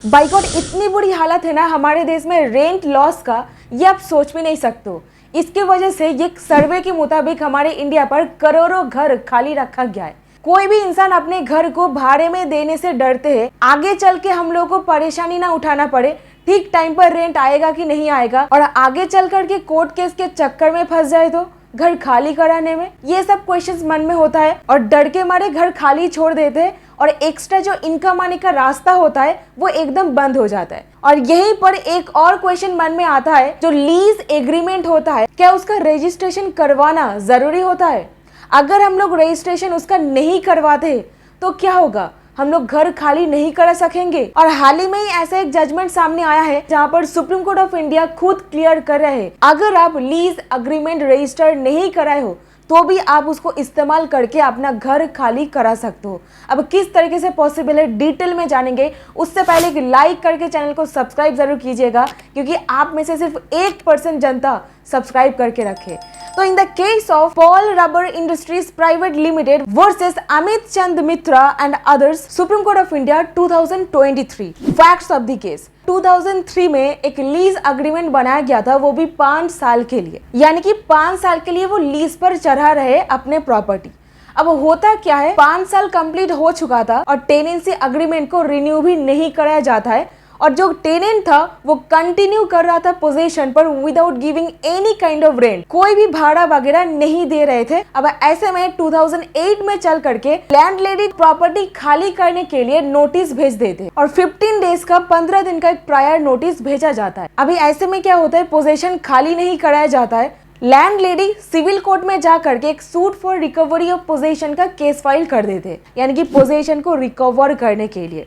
Boycott इतनी बुरी हालत है ना हमारे देश में रेंट लॉस का, ये आप सोच भी नहीं सकते हो। इसकी वजह से ये सर्वे के मुताबिक हमारे इंडिया पर करोड़ों घर खाली रखा गया है। कोई भी इंसान अपने घर को भाड़े में देने से डरते हैं, आगे चल के हम लोगों को परेशानी ना उठाना पड़े, ठीक टाइम पर रेंट आएगा कि नहीं आएगा, और आगे चल करके कोर्ट केस के चक्कर में फंस जाए तो घर खाली कराने में, ये सब क्वेश्चंस मन में होता है और डर के मारे घर खाली छोड़ देते हैं और एक्स्ट्रा जो इनकम आने का रास्ता होता है वो एकदम बंद हो जाता है। और यहीं पर एक और क्वेश्चन मन में आता है, जो लीज एग्रीमेंट होता है क्या उसका रजिस्ट्रेशन करवाना जरूरी होता है? अगर हम लोग रजिस्ट्रेशन उसका नहीं करवाते तो क्या होगा? हम लोग घर खाली नहीं करा सकेंगे। और हाल ही में ही ऐसा एक जजमेंट सामने आया है जहां पर सुप्रीम कोर्ट ऑफ इंडिया खुद क्लियर कर रहे हैं, अगर आप लीज अग्रीमेंट रजिस्टर नहीं कराए हो तो भी आप उसको इस्तेमाल करके अपना घर खाली करा सकते हो। अब किस तरीके से पॉसिबल है डिटेल में जानेंगे, उससे पहले एक लाइक करके चैनल को सब्सक्राइब जरूर कीजिएगा, क्योंकि आप में से सिर्फ 1% जनता सब्सक्राइब करके रखे। तो in the case of Paul rubber industries private limited versus Amit Chand Mitra and others, supreme court of India 2023। Facts of the case, 2003 में एक लीज अग्रीमेंट बनाया गया था, वो भी 5 साल के लिए, यानी कि 5 साल के लिए वो लीज पर चढ़ा रहे अपने प्रॉपर्टी। अब होता क्या है, 5 साल कंप्लीट हो चुका था और टेनेंसी अग्रीमेंट को रिन्यू भी नहीं कराया जाता है, और जो टेनेंट था वो कंटिन्यू कर रहा था पोजीशन पर without giving any kind of rent, कोई भी भाड़ा वगैरह नहीं दे रहे थे। अब ऐसे में 2008 में चल करके लैंडलेडी प्रॉपर्टी खाली करने के लिए नोटिस भेज देते और 15 डेज का 15 दिन का एक प्रायर नोटिस भेजा जाता है। अभी ऐसे में क्या होता है, पोजीशन खाली नहीं कराया जाता है, लैंडलेडी सिविल कोर्ट में जा करके एक suit for recovery of position का केस फाइल कर देते, यानी कि पोजीशन को रिकवर करने के लिए।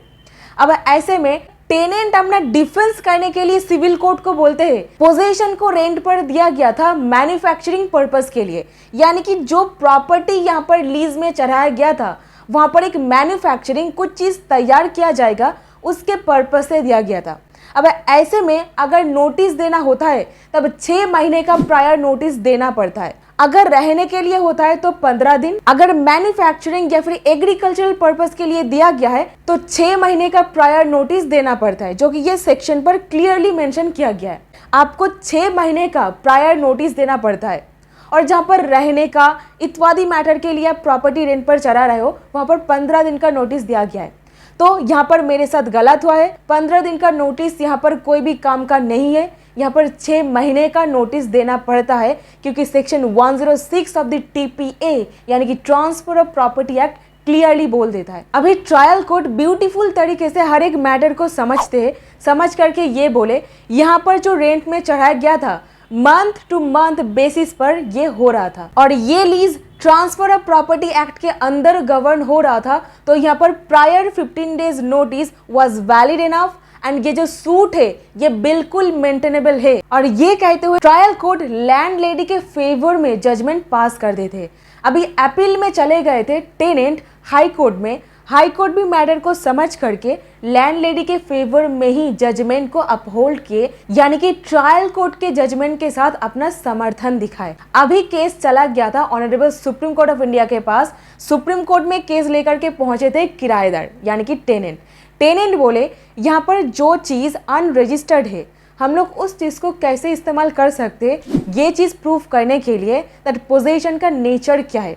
अब ऐसे में टेनेंट अपना डिफेंस करने के लिए सिविल कोर्ट को बोलते हैं पोजीशन को रेंट पर दिया गया था मैन्युफैक्चरिंग पर्पस के लिए, यानी कि जो प्रॉपर्टी यहाँ पर लीज में चढ़ाया गया था वहां पर एक मैन्युफैक्चरिंग कुछ चीज तैयार किया जाएगा उसके पर्पस से दिया गया था। अब ऐसे में अगर नोटिस देना होता है तब 6 महीने का प्रायर नोटिस देना पड़ता है, अगर रहने के लिए होता है तो 15 दिन, अगर मैन्युफैक्चरिंग या फिर एग्रीकल्चरल पर्पस के लिए दिया गया है तो 6 महीने का प्रायर नोटिस देना पड़ता है, जो कि ये सेक्शन पर क्लियरली मेंशन किया गया है। आपको 6 महीने का प्रायर नोटिस देना पड़ता है, और जहां पर रहने का इत्यादि मैटर के लिए आप प्रॉपर्टी रेंट पर चढ़ा रहे हो वहां पर 15 दिन का नोटिस दिया गया है। तो यहाँ पर मेरे साथ गलत हुआ है, 15 दिन का नोटिस यहाँ पर कोई भी काम का नहीं है, यहाँ पर 6 महीने का नोटिस देना पड़ता है, क्योंकि सेक्शन 106 ऑफ द TPA यानी कि transfer of property act clearly बोल देता है। अभी ट्रायल कोर्ट ब्यूटीफुल तरीके से हर एक मैटर को समझते हैं, समझ करके ये बोले यहाँ पर जो रेंट में चढ़ाया गया था मंथ टू मंथ बेसिस पर ये हो रहा था, और ये lease transfer of property act के अंदर गवर्न हो रहा था, तो यहाँ पर prior 15 days notice was valid enough and ये जो सूट है ये बिल्कुल मेंटेनेबल है। और ये कहते हुए ट्रायल कोर्ट लैंडलेडी के फेवर में जजमेंट पास कर देते। अभी अपील में चले गए थे टेनेंट हाई कोर्ट में, हाई कोर्ट भी मैटर को समझ करके लैंडलेडी के फेवर में ही जजमेंट को अपहोल्ड किए, यानी कि ट्रायल कोर्ट के जजमेंट के साथ अपना समर्थन दिखाए। अभी केस चला गया था honourable supreme court of India के पास, सुप्रीम कोर्ट में केस लेकर के पहुंचे थे किराएदार यानी कि टेनेंट। टेनेंट बोले यहाँ पर जो चीज अनरजिस्टर्ड है हम लोग उस चीज को कैसे इस्तेमाल कर सकते, ये चीज प्रूफ करने के लिए दैट पोजीशन का नेचर क्या है।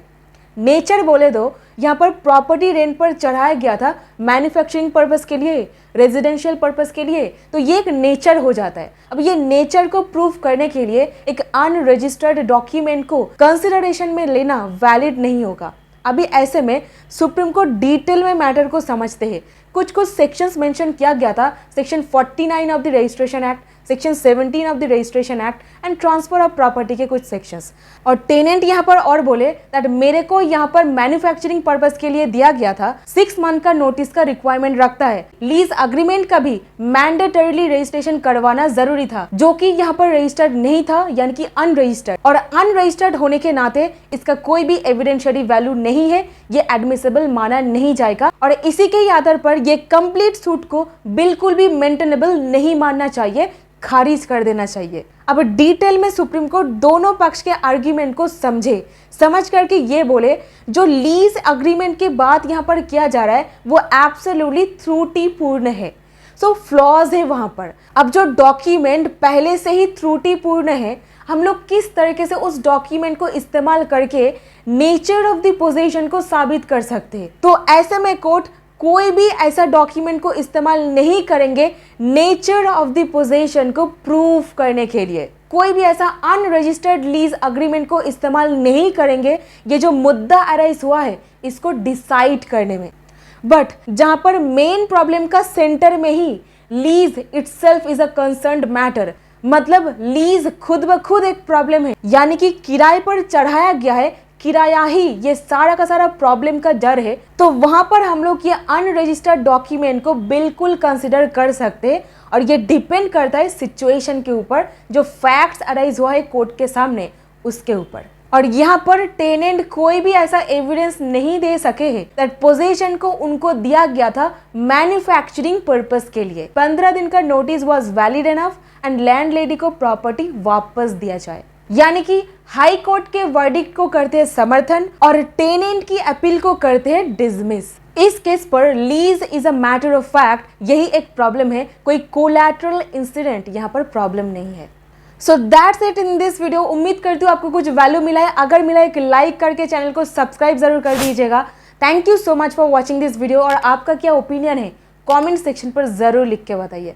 नेचर बोले तो यहाँ पर प्रॉपर्टी रेंट पर चढ़ाया गया था मैन्युफैक्चरिंग पर्पस के लिए, रेजिडेंशियल पर्पस के लिए, तो ये एक नेचर हो जाता है। अब ये नेचर को प्रूफ करने के लिए एक अनरजिस्टर्ड डॉक्यूमेंट को कंसिडरेशन में लेना वैलिड नहीं होगा। अभी ऐसे में सुप्रीम कोर्ट डिटेल में मैटर को समझते हैं। कुछ सेक्शंस मेंशन किया गया था, section 49 of the registration act, section 17 of the registration act and transfer of property के कुछ सेक्शंस। और टेनेंट यहाँ पर और बोले दैट मेरे को यहाँ पर मैन्युफैक्चरिंग पर्पस के लिए दिया गया था, 6 मंथ का नोटिस का रिक्वायरमेंट रखता है, लीज अग्रीमेंट का भी मैंडेटरीली रजिस्ट्रेशन करवाना जरूरी था, जो कि यहाँ पर रजिस्टर्ड नहीं था, यानी कि अनरजिस्टर्ड, और अनरजिस्टर्ड होने के नाते इसका कोई भी एविडेंशियरी वैल्यू नहीं है, ये एडमिसेबल माना नहीं जाएगा, और इसी के आधार पर ये कंप्लीट सूट को बिल्कुल भी मेंटेनेबल नहीं मानना चाहिए, खारिज कर देना चाहिए। अब डिटेल में सुप्रीम कोर्ट दोनों पक्ष के आर्ग्यूमेंट को समझ करके ये बोले जो लीज अग्रीमेंट के बाद यहाँ पर किया जा रहा है वो एब्सोल्युटली त्रुटिपूर्ण है। सो फ्लॉज है वहां पर। अब जो डॉक्यूमेंट पहले से ही त्रुटिपूर्ण है, हम लोग किस तरीके से उस डॉक्यूमेंट को इस्तेमाल करके नेचर ऑफ द पोजीशन को साबित कर सकते हैं। तो ऐसे में कोर्ट कोई भी ऐसा डॉक्यूमेंट को इस्तेमाल नहीं करेंगे नेचर ऑफ द पोजीशन को प्रूव करने के लिए। कोई भी ऐसा अनरजिस्टर्ड लीज अग्रीमेंट को इस्तेमाल नहीं करेंगे ये जो मुद्दा अराइज हुआ है इसको डिसाइड करने में। बट जहां पर मेन प्रॉब्लम का सेंटर में ही lease itself is a concerned matter, मतलब लीज खुद ब खुद एक प्रॉब्लम है, यानी कि किराए पर चढ़ाया गया है, किराया ही ये सारा का सारा प्रॉब्लम का जड़ है, तो वहां पर हम लोग ये अनरजिस्टर्ड डॉक्यूमेंट को बिल्कुल कंसिडर कर सकते हैं। और ये डिपेंड करता है सिचुएशन के ऊपर, जो फैक्ट्स अराइज हुआ है कोर्ट के सामने उसके ऊपर। और यहाँ पर टेनेंट कोई भी ऐसा एविडेंस नहीं दे सके हैं दैट पोजीशन को उनको दिया गया था मैन्युफैक्चरिंग पर्पस के लिए। 15 दिन का notice was valid enough and landlady को प्रॉपर्टी वापस दिया जाए। यानी कि हाई कोर्ट के वर्डिक्ट को करते हैं समर्थन और टेनेंट की अपील को करते हैं डिसमिस। इस केस पर lease is a matter of fact, यही एक प्रॉब्लम है, कोई कोलैटरल इंसिडेंट यहाँ पर प्रॉब्लम नहीं है। So that's it in this video. उम्मीद करती हूँ आपको कुछ वैल्यू मिला है। अगर मिला है लाइक करके चैनल को सब्सक्राइब जरूर कर दीजिएगा। Thank you so much for watching this video. और आपका क्या ओपिनियन है कमेंट सेक्शन पर जरूर लिख के बताइए।